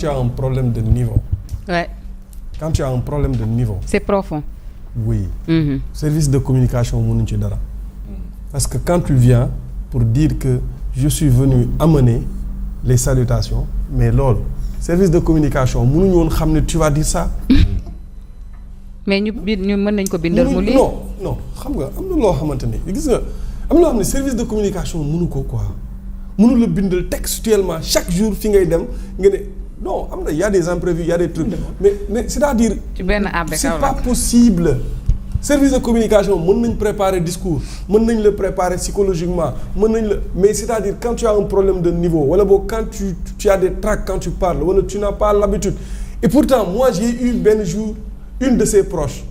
tu as un problème de niveau. Ouais. Quand tu as un problème de niveau. C'est profond. Oui. Service de communication mënuñ ci dara. Parce que quand tu viens pour dire que je suis venu amener les salutations mais loolu service de communication mënuñu woon xam ne tu vas dire ça. mais ñu mën nañ ko bindal mu lii. non xam nga am na loo xamante ne gis nga am na loo xam ne service de communication mënu ko quoi mënu la bindal textuellement chaque jour fi ngay dem nga ne non am na y a des imprévus y a des trucs mais c'est-à-dire. ci benn àbbe c'est pas possible. service de communication mën nañ préparer discours mën nañ la préparer psychologiquement mën nañ la mais c'est-à-dire quand tu as un problème de niveau wala boog quand tu as des tracs quand tu parles wala tu n'as pas l'habitude et pourtant moi j'ai eu benn jour une de ses proches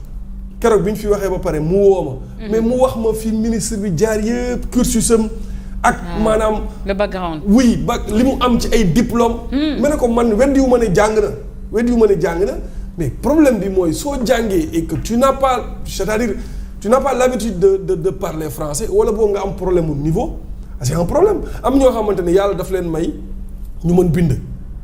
keroog bi ñu fi waxee ba pare mu woo ma mais mu wax ma fi ministre bi jaar yëpp cursusam ak maanaam le background oui li mu am ci ay diplôme ma ne ko man weddiwu ma ne jàng na mais problème bi mooy soo jàngee et que tu n'as pas c'est-à-dire tu n'as pas l'habitude de parler français wala boo nga am problème mu niveau c'est un problème am ñoo xamante ne yàlla daf leen may ñu mën bind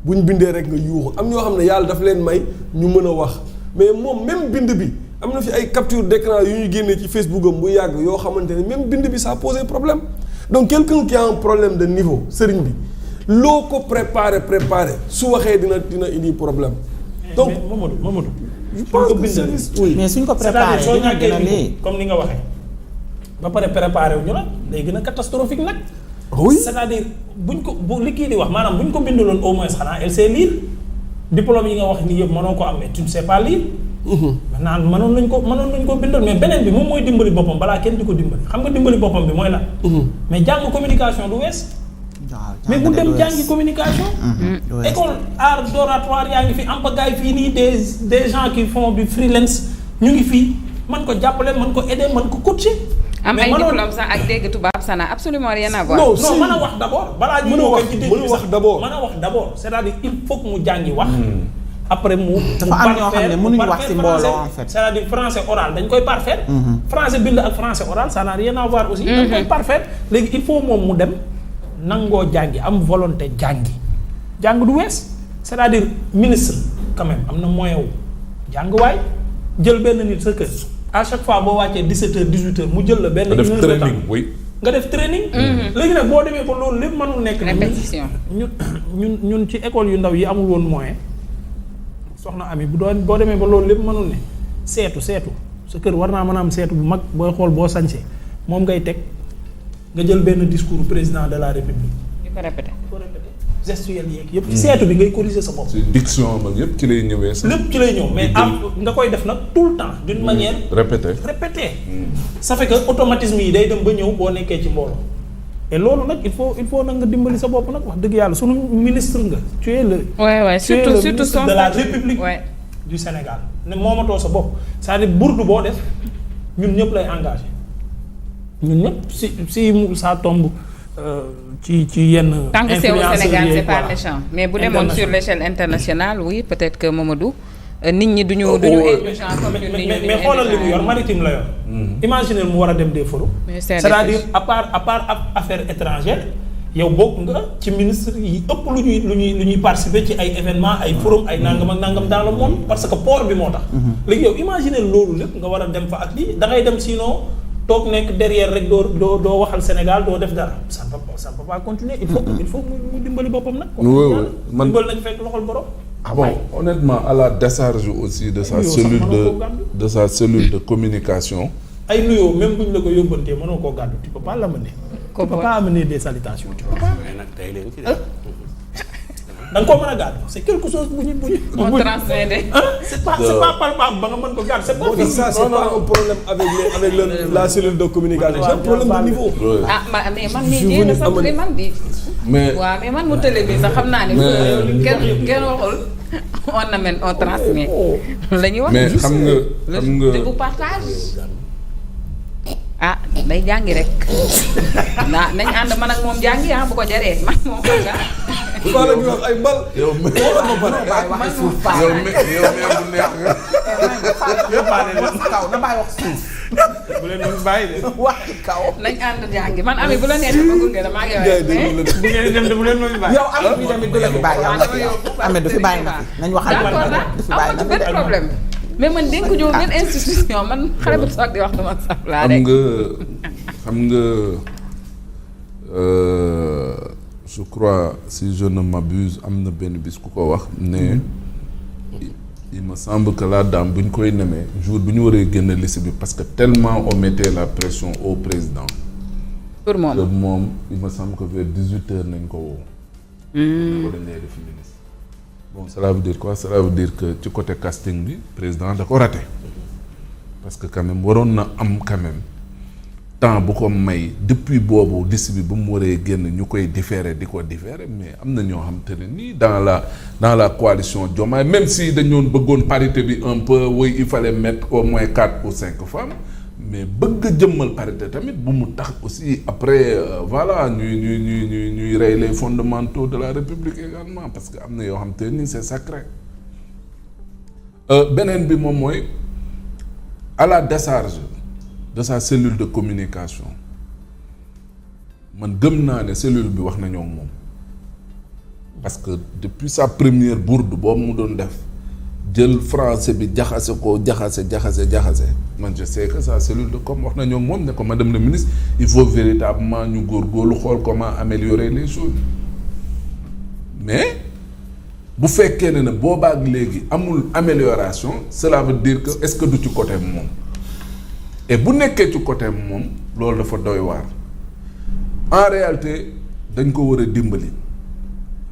bu ñu bindee rek nga yuuxu am ñoo xam ne yàlla daf leen may ñu mën a wax mais moom même bind bi am na fi ay capture d'écran yu ñu génnee ci Facebook am bu yàgg yoo xamante ne même bind bi ça posé problème donc quelqu'un qui a un problème de niveau sëriñ bi loo ko préparé su waxee dina indi problème. donc Mamadou. je pense que service oui. mais suñ ko préparé soo ñàkkee niveau comme ni nga waxee ba pare préparé wu ñu la day gën a catastrophique nag. oui c'est-à-dire li kii di wax maanaam buñ ko bindaloon au moins xanaa elle sait lire diplôme yi nga wax nii yëpp mënoo ko am mais tu ne sais pas lire. maintenant mënoon nañ ko bindal mais beneen bi moom mooy dimbali boppam balaa kenn di ko dimbali xam nga dimbali boppam bi mooy la. mais jàng communication du wees. mais bu dem jàngi communication. école art d'oratoire yaa ngi fi am pagaille fii nii des gens qui font du freelance ñu ngi fii mën ko jàppale mën ko aider mën ko coacher. am ay diplôme sax ak dégg tubaab ça n'a absolument rien à voir. non mën a wax d'abord. balaa ñu ñëw ci dégg bi sax mën a wax d'abord c'est-à-dire il faut que mu jàngi wax. après mu dafa am ñoo xam ne mënuñu wax ci mbooloo en fait. c'est-à-dire français oral dañ koy parfaire. français bind ak français oral ça n'a rien à voir aussi. dañ koy parfaire léegi il faut moom mu dem. nangoo jàngi am volonté jàng du wees c'est-à-dire ministre quand même am na moyen wu jàng waay jël benn nit sa kër à chaque fois boo wàccee 17h 18h mu jël la benn. nga def training oui. nga def training. léegi nag boo demee ba loolu lépp mënul nekk. répétition ñun ci école yu ndaw yi amul woon moyen soxna Ami boo demee ba loolu lépp mënul ne seetu sa kër war naa mën a am seetu bu mag booy xool boo sañsee moom ngay teg. nga jël benn discours président de la république. di ko répété. gestuelle yeeg yëpp. ci seetu bi ngay corriger sa bopp. ci diction ba yëpp ci lay ñëwee sax. lépp ci lay ñëw mais nga koy def nag tout le temps d'une manière. répété. ça fait que automatisme yi day dem ba ñëw boo nekkee ci mbooloo. et loolu nag il faut nag nga dimbali sa bopp nag wax dëgg yàlla sunu ministre nga. tu es le. surtout son de la république. du Sénégal ne moomatoo sa bopp c'est-à-dire burdu boo def ñun ñëpp lay engagé. ñun ñëpp si ça tombe ci yenn. tant que c'est au Sénégal c'est pas voilà. méchant mais bu demoon sur l'échelle internationale oui peut-être que Mamadou nit ñi duñu indulgent comme ñun nit ñi mais xoolal li mu yor maritime la yor. imaginez mu war a dem des forums. c'est-à-dire à part affaires étrangères yow bokk nga ci ministre yi ëpp lu ñuy participer ci ay événements ay forum ay nangam ak nangam dans le monde parce que port bi moo tax. léegi yow imaginez loolu lépp nga war a dem fa ak lii da ngay dem sinon. toog nekk derrière rek doo waxal Sénégal doo def dara ça ne peut pas continuer il faut mu dimbali boppam nag. man dimbali nañu fekk loxol borom. bon honnêtement à la décharge aussi de sa cellule de communication. ay nuyoo même buñ la ko yóbbantee mënoo koo gàddu tu peux pas l'amener. tu peux pas amener des salutations. da nga koo mën a gàddu c'est quelque chose bu ñu. on transmet c'est pas palpable ba nga mën ko gàddu c'est pas. ça c'est pas un problème avec la cellule de communication c'est un problème de niveau. mais man mii jéem a sant man di. mais waaw mais man mu télé bi sax xam naa ne. kenn waxul on transmet. la ñuy wax mais xam nga te bu partage. ah day jàngi rek nañ ànd man ak moom jàngi bu ko jaree man moom xam nga. Fall la ñuy wax ay bal. yow mi bàyyi waxi suuf Fall. yow mi bu neex nga. wax kaw na bàyyi wax suuf. bu leen doon bàyyi de. wax kaw. nañ ànd jàngi man Ami bu la neexee ma gunge la maa ngi gars yi mais dañu la bu ngeen dem de bu leen doon bàyyi. yow Ami bi tamit du la fi bàyyi yow nga fi yow. Ami du fi bàyyi nga fi nañ waxal d'accord na du fi bàyyi amatu nga fi benn de. problème mais man dénk ñu benn institution man xale bu toog di wax dama saf laa xam rek nga je crois si je ne m'abuse am na benn bis ku ko wax ne il me semble que la dame bu ñu koy nemee jour bu ñu waree génn liste bi parce que tellement on mettait la pression au président pour que moom moom il me semble que vers 18h nañ ko woo ko dañ lay def ministre bon cela veut dire quoi cela veut dire que ci côté casting bi président da ko raté parce que quand même waroon na am quand même temps bu ko may depuis boobu liste bi ba mu waree génn ñu koy différer di ko différer mais am na ñoo xam te ne nii dans la coalition Diomaye même si dañoon bëggoon parité bi un peu oui il fallait mettre au moins 4 ou 5 femmes mais bëgg a jëmmal parité tamit bu mu tax aussi après voilà ñuy rey les fondamentaux de la République également parce que am na yoo xam te ni c'est sacré beneen bi moom mooy à la décharge de sa cellule de communication man gëm naa ne cellule bi wax nañoo moom parce que depuis sa première bourde boobu mu doon def jël français bi jaxase man je sais que sa cellule de com wax nañoo moom ne ko madame la ministre il faut véritablement ñu góorgóorlu xool comment améliorer les choses mais bu fekkee ne boobaak léegi amul amélioration cela veut dire que est-ce que du ci côté moom et bu nekkee ci côté moom loolu dafa doy waar en réalité dañ ko war a dimbali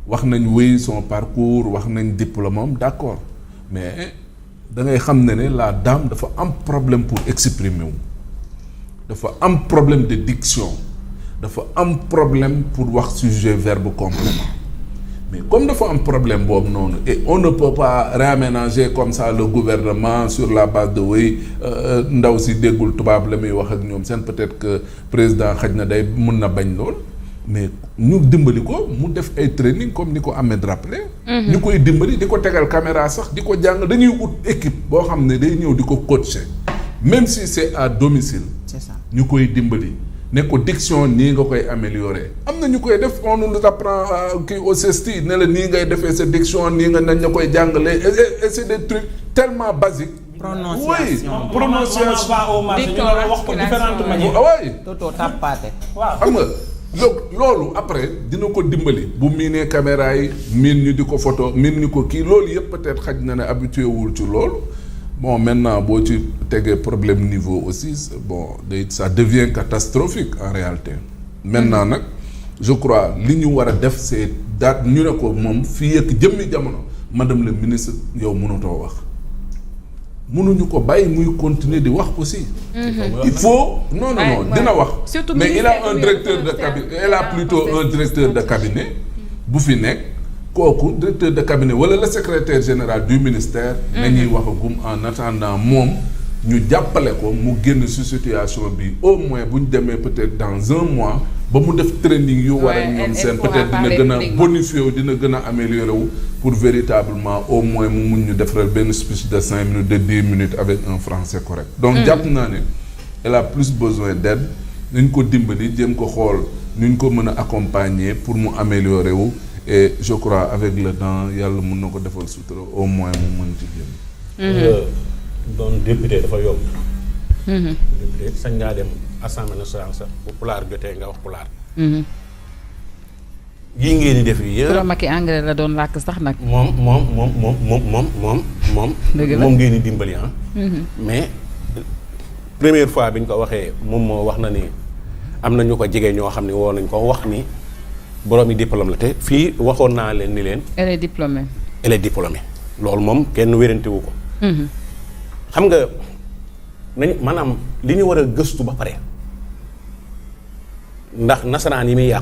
wax nañ wéy son parcours wax nañ diplôme am d'accord mais da ngay xam ne la dame dafa am problème pour exprimer wu dafa am problème de diction dafa am problème pour wax sujet verbe complément mais comme dafa am problème boobu noonu et on ne peut pas réaménager comme ça le gouvernement sur la base de wéy ndaw si déggul tubaab la muy wax ak ñoom seen peut-être que président xaj na day mun na bañ lool mais ñu dimbali ko mu def ay training comme ni ko Ahmed rappelé ñu koy dimbali di ko tegal caméra sax di ko jàng dañuy ut équipe boo xam ne day ñëw di ko coacher même si c'est à domicile c'est ça ñu koy dimbali ne ko diction nii nga koy améliorer am na ñu koy def on nous apprend kii au CESTI ne la nii ngay defee sa diction nii nga nañ la koy jàngalee et c'est des trucs tellement basiques. prononciation oui prononciation au marché ñu la wax ko différentes manières. oui toto tappaate. waaw xam nga donc loolu après dina ko dimbali bu miinee caméra yi miin ñu di ko photo miin ñu ko kii loolu yëpp peut-être xaj na ne habitué wul ci loolu. Bon maintenant boo ci tegee problème niveau aussi bon ça devient catastrophique en réalité maintenant nag je crois li ñu war a def c'est daat ñu ne ko moom fii ak jëmmi jamono madame le ministre yow mënutoo wax mënuñu ko bàyyi muy continuer di wax aussi il faut non dina wax mais il a un directeur de cabinet elle a plutôt un directeur de cabinet bu fi nekk kooku directeur de cabinet wala le secrétaire général du ministère nañuy waxagum en attendant moom ñu jàppale ko mu génn ci situation bi au moins bu ñu demee peut-être dans un mois ba mu def training yu war a ñoom seen peut-être dina gën a bonifié wu dina gën a amélioré wu pour véritablement au moins mu mun ñu defaral benn speech de 5 minutes de 10 minutes avec un français correct donc jàpp naa ne elle a plus besoin d'aide nañ ko dimbali jéem ko xool nuñ ko mën a accompagner pour mu améliorer wu et je crois avec le temps yàlla mën na ko defal sutura au moins mu mën ci génn. doon député dafa yomb. député sañ ngaa dem assemblée nationale sax bu pulaar jotee nga wax pulaar. yii ngeen di def yi yëpp. Macky anglais la doon làkk sax nag. moom ngeen di dimbali ah. mais première fois bi ñu ko waxee moom moo wax na ni am na ñu ko jege ñoo xam ne woo nañ ko wax ni. boroomi diplôme la te fii waxoon naa leen ni leen. elle est diplômée. loolu moom kenn wérantewu ko. xam nga nañ maanaam li ñu war a gëstu ba pare ndax nasaraan yi muy yàq.